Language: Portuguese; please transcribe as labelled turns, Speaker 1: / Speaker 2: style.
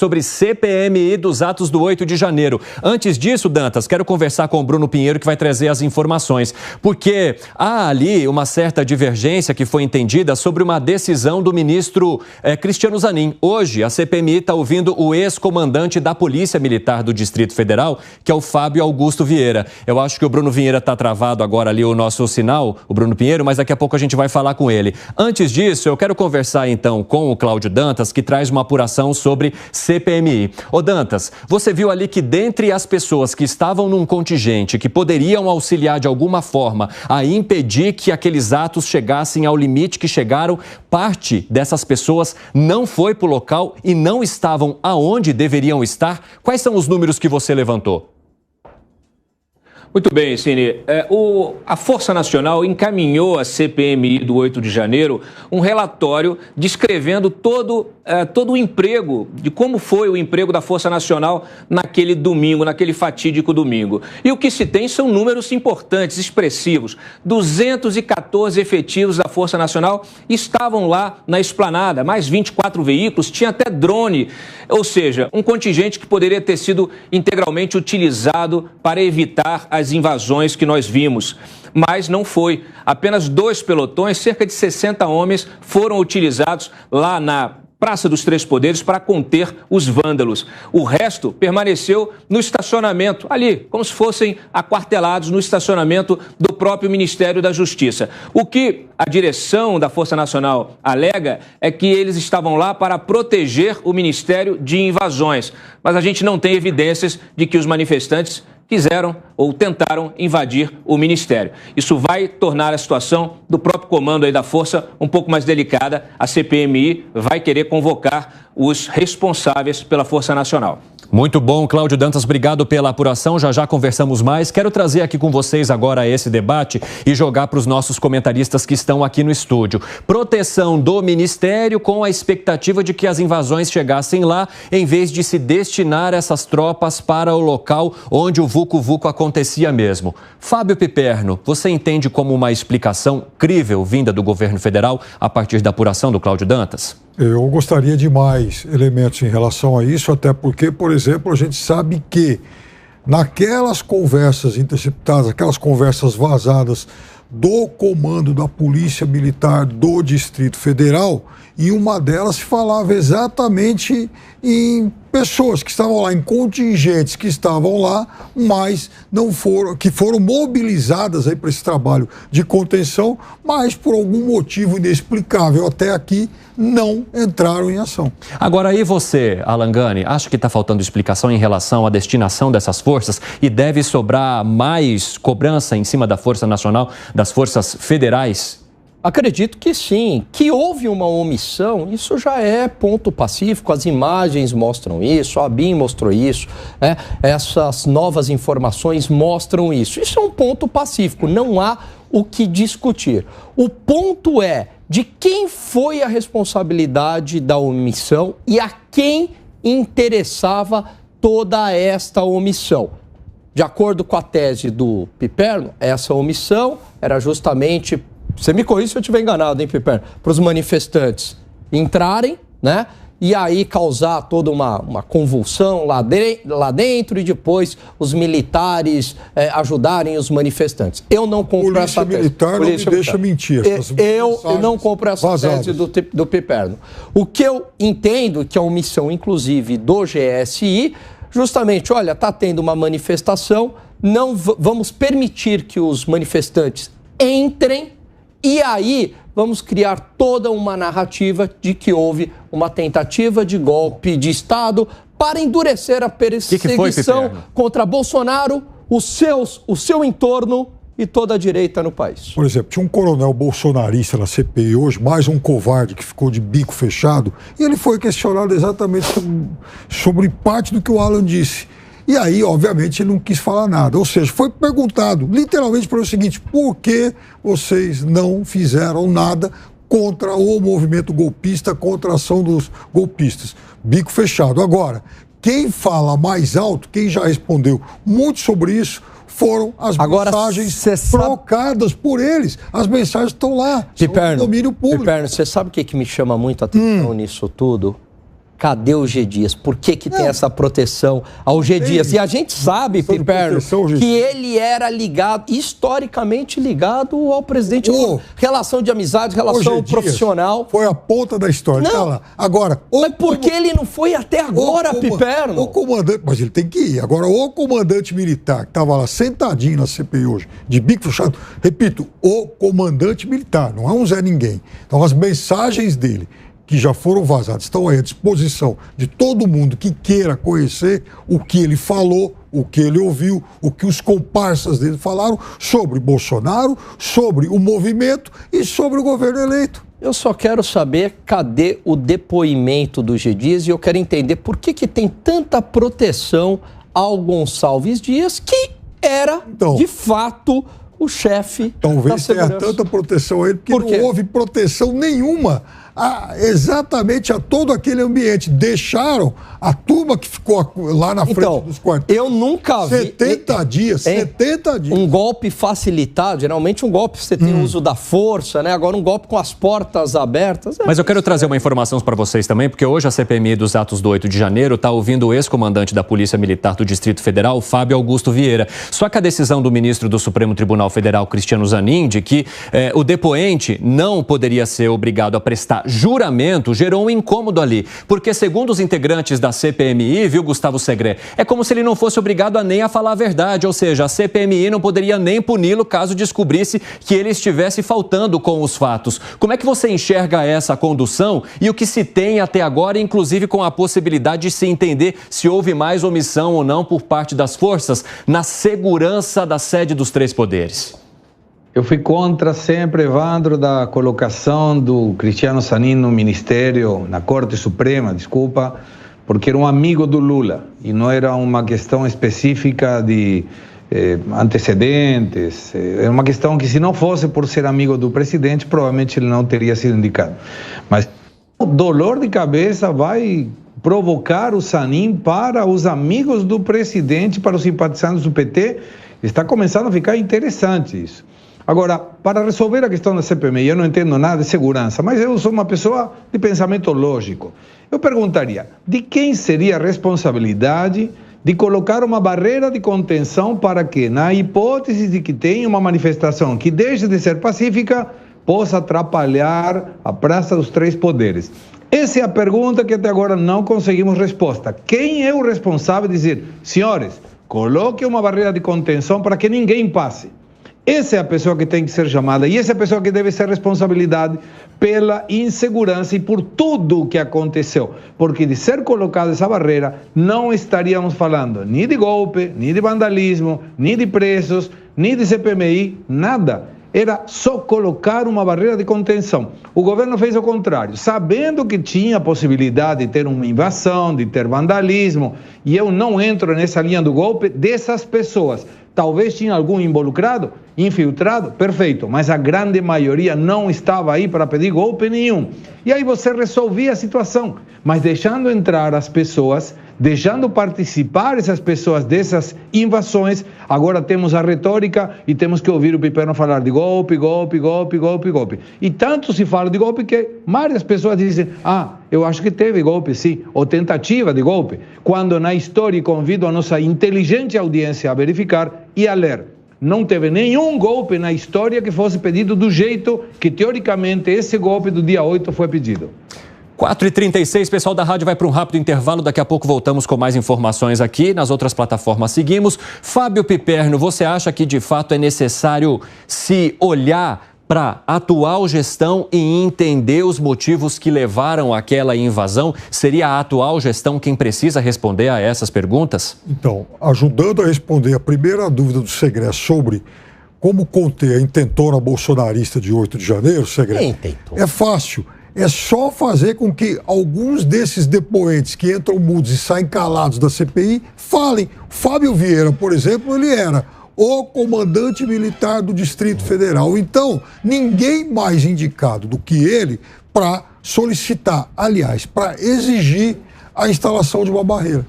Speaker 1: Sobre CPMI dos atos do 8 de janeiro. Antes disso, Dantas, quero conversar com o Bruno Pinheiro, que vai trazer as informações, porque há ali uma certa divergência que foi entendida sobre uma decisão do ministro Cristiano Zanin. Hoje, a CPMI está ouvindo o ex-comandante da Polícia Militar do Distrito Federal, que é o Fábio Augusto Vieira. Eu acho que o Bruno Vieira está travado agora ali o nosso sinal, o Bruno Pinheiro, mas daqui a pouco a gente vai falar com ele. Antes disso, eu quero conversar então com o Cláudio Dantas, que traz uma apuração sobre CPMI. Ô Dantas, você viu ali que dentre as pessoas que estavam num contingente que poderiam auxiliar de alguma forma a impedir que aqueles atos chegassem ao limite que chegaram, parte dessas pessoas não foi para o local e não estavam aonde deveriam estar? Quais são os números que você levantou?
Speaker 2: Muito bem, Cine. A Força Nacional encaminhou à CPMI do 8 de janeiro um relatório descrevendo todo o emprego, de como foi o emprego da Força Nacional naquele domingo, naquele fatídico domingo. E o que se tem são números importantes, expressivos. 214 efetivos da Força Nacional estavam lá na esplanada, mais 24 veículos, tinha até drone, ou seja, um contingente que poderia ter sido integralmente utilizado para evitar as invasões que nós vimos, mas não foi. Apenas 2 pelotões, cerca de 60 homens, foram utilizados lá na Praça dos Três Poderes para conter os vândalos. O resto permaneceu no estacionamento, ali, como se fossem aquartelados no estacionamento do próprio Ministério da Justiça. O que a direção da Força Nacional alega é que eles estavam lá para proteger o Ministério de invasões, mas a gente não tem evidências de que os manifestantes quiseram ou tentaram invadir o Ministério. Isso vai tornar a situação do próprio comando aí da Força um pouco mais delicada. A CPMI vai querer convocar os responsáveis pela Força Nacional.
Speaker 1: Muito bom, Cláudio Dantas, obrigado pela apuração, já conversamos mais. Quero trazer aqui com vocês agora esse debate e jogar para os nossos comentaristas que estão aqui no estúdio. Proteção do Ministério com a expectativa de que as invasões chegassem lá, em vez de se destinar essas tropas para o local onde o vucu-vucu acontecia mesmo. Fábio Piperno, você entende como uma explicação crível vinda do governo federal a partir da apuração do Cláudio Dantas?
Speaker 3: Eu gostaria de mais elementos em relação a isso, até porque, por exemplo, a gente sabe que naquelas conversas interceptadas, aquelas conversas vazadas do comando da Polícia Militar do Distrito Federal, em uma delas se falava exatamente em pessoas que estavam lá, em contingentes que estavam lá, mas não foram, que foram mobilizadas aí para esse trabalho de contenção, mas por algum motivo inexplicável até aqui não entraram em ação.
Speaker 1: Agora, e você, Alan Gani, acha que está faltando explicação em relação à destinação dessas forças e deve sobrar mais cobrança em cima da Força Nacional, das forças federais?
Speaker 4: Acredito que sim, que houve uma omissão, isso já é ponto pacífico, as imagens mostram isso, a ABIN mostrou isso, né? Essas novas informações mostram isso. Isso é um ponto pacífico, não há o que discutir. O ponto é de quem foi a responsabilidade da omissão e a quem interessava toda esta omissão. De acordo com a tese do Piperno, essa omissão era justamente... Você me corrige se eu estiver enganado, hein, Piperno? Para os manifestantes entrarem, né? E aí causar toda uma convulsão lá dentro e depois os militares ajudarem os manifestantes. Eu não compro essa tese.
Speaker 3: Polícia Militar não me deixa mentir.
Speaker 4: Eu não compro essa tese do Piperno. O que eu entendo que é a omissão, inclusive, do GSI, justamente, olha, está tendo uma manifestação, não vamos permitir que os manifestantes entrem. E aí, vamos criar toda uma narrativa de que houve uma tentativa de golpe de Estado para endurecer a perseguição contra Bolsonaro, o seu entorno e toda a direita no país.
Speaker 3: Por exemplo, tinha um coronel bolsonarista na CPI hoje, mais um covarde que ficou de bico fechado, e ele foi questionado exatamente sobre parte do que o Alan disse. E aí, obviamente, ele não quis falar nada. Ou seja, foi perguntado, literalmente, para o seguinte: por que vocês não fizeram nada contra o movimento golpista, contra a ação dos golpistas? Bico fechado. Agora, quem fala mais alto, quem já respondeu muito sobre isso, foram as mensagens trocadas por eles. As mensagens estão lá,
Speaker 4: Piperno,
Speaker 3: são domínio público.
Speaker 4: Piperno, você sabe o que me chama muito a atenção nisso tudo? Cadê o G. Dias? Por que tem essa proteção ao G. Dias? E a gente sabe, Piperno, que ele era ligado, historicamente ligado ao presidente. Relação de amizade, relação profissional.
Speaker 3: Foi a ponta da história.
Speaker 4: Não.
Speaker 3: Tá lá. Agora,
Speaker 4: mas por que ele não foi até agora, Piperno?
Speaker 3: O comandante, mas ele tem que ir. Agora, o comandante militar que estava lá sentadinho na CPI hoje, de bico fechado, repito, o comandante militar, não é um Zé Ninguém. Então, as mensagens dele, que já foram vazadas, estão aí à disposição de todo mundo que queira conhecer o que ele falou, o que ele ouviu, o que os comparsas dele falaram sobre Bolsonaro, sobre o movimento e sobre o governo eleito.
Speaker 4: Eu só quero saber cadê o depoimento do G. Dias e eu quero entender por que tem tanta proteção ao Gonçalves Dias, que era, de fato, o chefe da segurança.
Speaker 3: Talvez tenha tanta proteção a ele, porque não houve proteção nenhuma exatamente a todo aquele ambiente. Deixaram a turma que ficou lá na frente dos quartéis.
Speaker 4: Eu nunca vi...
Speaker 3: 70 dias.
Speaker 4: Um golpe facilitado, geralmente um golpe você tem o uso da força, né? Agora um golpe com as portas abertas.
Speaker 1: Mas eu quero trazer uma informação para vocês também, porque hoje a CPMI dos atos do 8 de janeiro está ouvindo o ex-comandante da Polícia Militar do Distrito Federal, Fábio Augusto Vieira. Só que a decisão do ministro do Supremo Tribunal Federal, Cristiano Zanin, de que o depoente não poderia ser obrigado a prestar juramento, gerou um incômodo ali. Porque, segundo os integrantes da CPMI, viu, Gustavo Segré, é como se ele não fosse obrigado nem a falar a verdade, ou seja, a CPMI não poderia nem puni-lo caso descobrisse que ele estivesse faltando com os fatos. Como é que você enxerga essa condução e o que se tem até agora, inclusive com a possibilidade de se entender se houve mais omissão ou não por parte das forças na segurança da sede dos três poderes?
Speaker 5: Eu fui contra sempre, Evandro, da colocação do Cristiano Zanin no Ministério, na Corte Suprema, desculpa, porque era um amigo do Lula e não era uma questão específica de antecedentes, era uma questão que, se não fosse por ser amigo do presidente, provavelmente ele não teria sido indicado. Mas o dolor de cabeça vai provocar o Zanin para os amigos do presidente, para os simpatizantes do PT, está começando a ficar interessante isso. Agora, para resolver a questão da CPMI, eu não entendo nada de segurança, mas eu sou uma pessoa de pensamento lógico. Eu perguntaria, de quem seria a responsabilidade de colocar uma barreira de contenção para que, na hipótese de que tenha uma manifestação que deixe de ser pacífica, possa atrapalhar a Praça dos Três Poderes? Essa é a pergunta que até agora não conseguimos resposta. Quem é o responsável de dizer, senhores, coloque uma barreira de contenção para que ninguém passe? Essa é a pessoa que tem que ser chamada e essa é a pessoa que deve ser responsabilidade pela insegurança e por tudo o que aconteceu. Porque de ser colocada essa barreira, não estaríamos falando nem de golpe, nem de vandalismo, nem de presos, nem de CPMI, nada. Era só colocar uma barreira de contenção. O governo fez o contrário, sabendo que tinha a possibilidade de ter uma invasão, de ter vandalismo, e eu não entro nessa linha do golpe dessas pessoas. Talvez tinha algum involucrado, infiltrado, perfeito, mas a grande maioria não estava aí para pedir golpe nenhum. E aí você resolvia a situação, mas deixando entrar as pessoas, deixando participar essas pessoas dessas invasões. Agora temos a retórica e temos que ouvir o Piperno falar de golpe, golpe, golpe, golpe, golpe. E tanto se fala de golpe que várias pessoas dizem, eu acho que teve golpe sim, ou tentativa de golpe, quando na história, convido a nossa inteligente audiência a verificar e a ler, não teve nenhum golpe na história que fosse pedido do jeito que, teoricamente, esse golpe do dia 8 foi pedido.
Speaker 1: 4h36, pessoal da rádio vai para um rápido intervalo, daqui a pouco voltamos com mais informações aqui, nas outras plataformas seguimos. Fábio Piperno, você acha que de fato é necessário se olhar para a atual gestão e entender os motivos que levaram àquela invasão? Seria a atual gestão quem precisa responder a essas perguntas?
Speaker 3: Então, ajudando a responder a primeira dúvida do Segré sobre como conter a intentona bolsonarista de 8 de janeiro, Segré, é fácil. É só fazer com que alguns desses depoentes que entram mudos e saem calados da CPI falem. Fábio Vieira, por exemplo, ele era o comandante militar do Distrito Federal. Então, ninguém mais indicado do que ele para solicitar, aliás, para exigir a instalação de uma barreira.